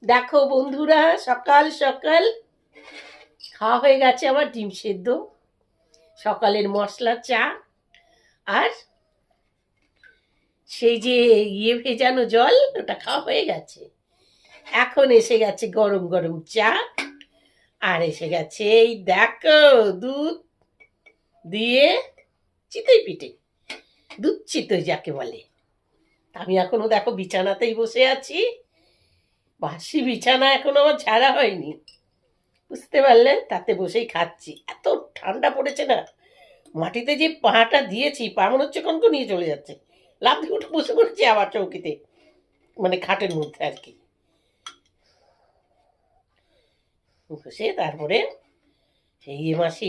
দেখো বন্ধুরা, সকাল সকাল খাওয়া হয়ে গেছে আমার ডিম সেদ্ধ, সকালের মশলা চা, আর সেই যে ভেজানো জল, ওটা খাওয়া হয়ে গেছে। এখন এসে গেছে গরম গরম চা, আর এসে গেছে এই দেখো দুধ দিয়ে চিতই পিঠে, দুধ চিতই যাকে বলে। আমি এখনো দেখো বিছানাতেই বসে আছি, বাসি বিছানা এখনো আমার ঝাড়া হয়নি, বুঝতে পারলেন? তাতে বসেই খাচ্ছি, এত ঠান্ডা পড়েছে না। মাটিতে যে পাটা দিয়েছি, পা মনে হচ্ছে নিয়ে চলে যাচ্ছে। লাফ দিয়ে উঠে বসে পড়েছি আবার চৌকিতে, মানে খাটের মধ্যে আর কি। বসে তারপরে সেই মাসি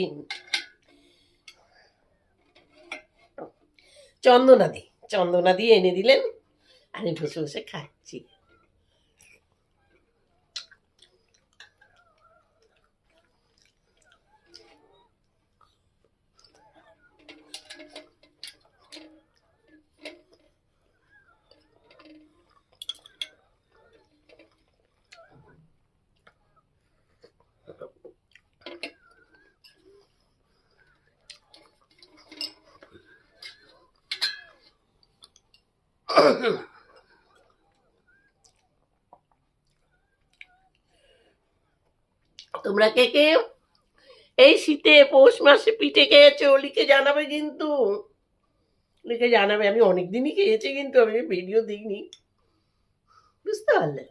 চন্দনা দিয়ে এনে দিলেন, আমি বসে বসে খাচ্ছি। তোমরা কে কে এই শীতে পৌষ মাসে পিঠে খেয়েছো লিখে জানাবে কিন্তু, লিখে জানাবে। আমি অনেকদিনই খেয়েছি কিন্তু আমি ভিডিও দিইনি, বুঝতে পারলে?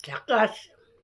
ঝাকাস।